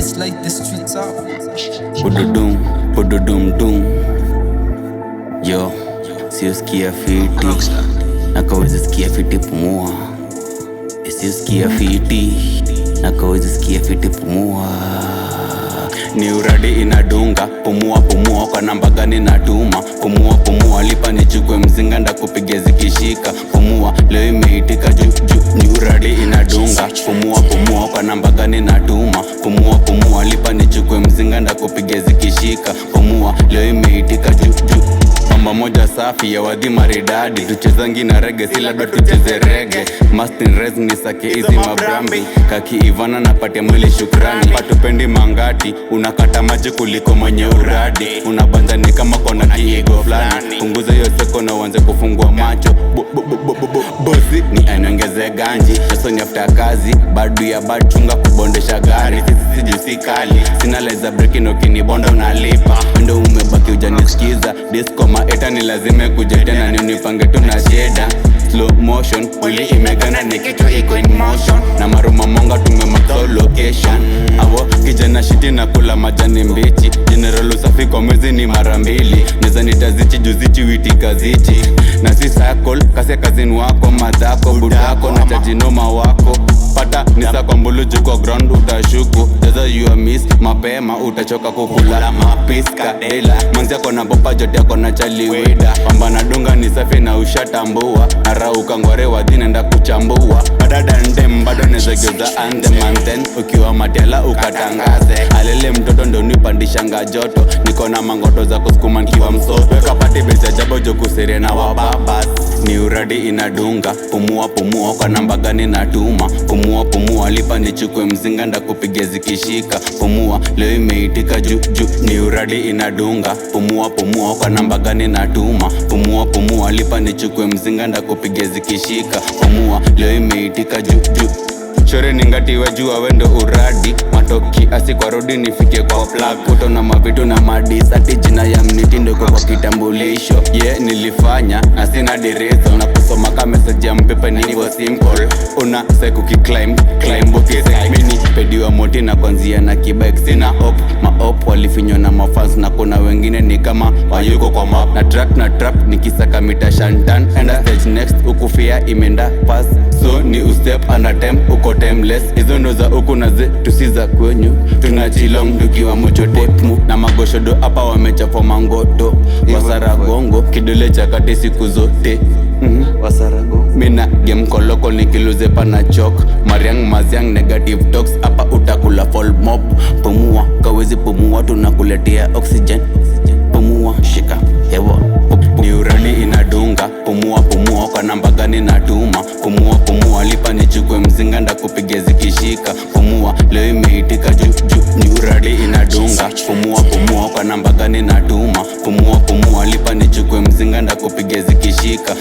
Let's light the streets up. Pododum. Yo, siuskia fiti nakaweza sikia fiti pumua. Siuskia fiti nakaweza sikia fiti pumua. Ni uradi inadunga, pumua kwa namba gani natuma. Pumua lipa nichukue mzinga ndakupigia zikishika. Pumua leo imeitika juu. Ni uradi inadunga, pumua kwa namba gani natuma. Pumua lipa nichukue mzinga ndakupigia zikishika. Pumua leo imeitika juu. Mama moja safi ya wadhi maridadi, tuchezangi na rege si labda tucheze rege. Mastin Rez ni sake hizi mabrambi, kaki Ivana napatia mwili shukrani. Patupendi mangati, unakata maji kuliko mwenye uradi. Unabanja ni kama kona kiego flani, punguza hiyo seko na uanze kufungua macho. Bosi ni aniongeze ganji, jasoni after kazi. Badu ya bad chunga kubondesha gari, sisi jusi kali. Sina leza break in ukinibonda unalipa. Ndo umebaki ujanisikiza, disco maeta ni lazime kujetena. Ni unipange tu na sheda, slow motion wili imegana ni kichwa iko in motion. Na maruma monga tumemako location. Awo kijana shiti na kula majani mbichi. General usafi kwa mwezi ni marambili. Neza nitazichi juzichi witikazichi. Na si circle kasi kazini wako madhako budako na chajinoma wako. Pata nisa kwa mbuluju kwa ground utashuku. Jaza you a miss mapema utachoka kukula mapiska dela. Manzia kona bopa jote kona chali weda. Pambana dunga ni safi na ushatambua. Narauka ngware wadhi nenda kuchambua. Badada ndem bado nezegeza anthem anthem. Ukiwa matela ukatangaze. Alele mtoto ndo nipandishanga joto. Nikona mangoto za kuskuma nkiwa msoto. Weka pati besi jabo joku sire na wababas. Ni uradi inadunga, pumua kwa namba gani natuma. Pumua lipa nichukue mzinga ndakupigia zikishika. Pumua leo imeitika juu. Ni uradi inadunga, pumua kwa namba gani natuma. Pumua lipa nichukue mzinga ndakupigia zikishika. Pumua leo imeitika juu. Chore ningatiwe jua wendo uradi. Matoki asi kwa rodi nifike kwa plug. Kuto na mavitu na madis ati jina ya mnitindo kwa kitambulisho. Nilifanya na sina direzo. Na kusoma ka message ya mpepe nivo simple. Una seku climb bukise. Mini pediwa moti na kwanzia na kibike. Sina op, maop walifinyo na mafans. Na kuna wengine ni kama wayuko kwa map. Na trap nikisaka mita shantan. Enda stage next ukufia imenda pass. So ni ustep anatem uko timeless. Hizo ndo za uku na ze tusiza kwenyu. Tunachilong tukiwa mocho tepmu. Na magoshodo hapa wamechafo mangoto. Wasaragongo kidole chakati siku zote. Wasaragongo mina game koloko nikiluze pana chok. Mariang maziang negative talks. Hapa utakula fall mob. Pumua kawezi pumua tunakuletea oxygen. Pumua shika hewa. Ni uradi inadunga, pumua kwa namba gani natuma. Pumua lipa nichukue mzinga ndakupigia zikishika. Pumua leo imeitika juu. Ni uradi inadunga, pumua kwa namba gani natuma. Pumua lipa nichukue mzinga ndakupigia zikishika.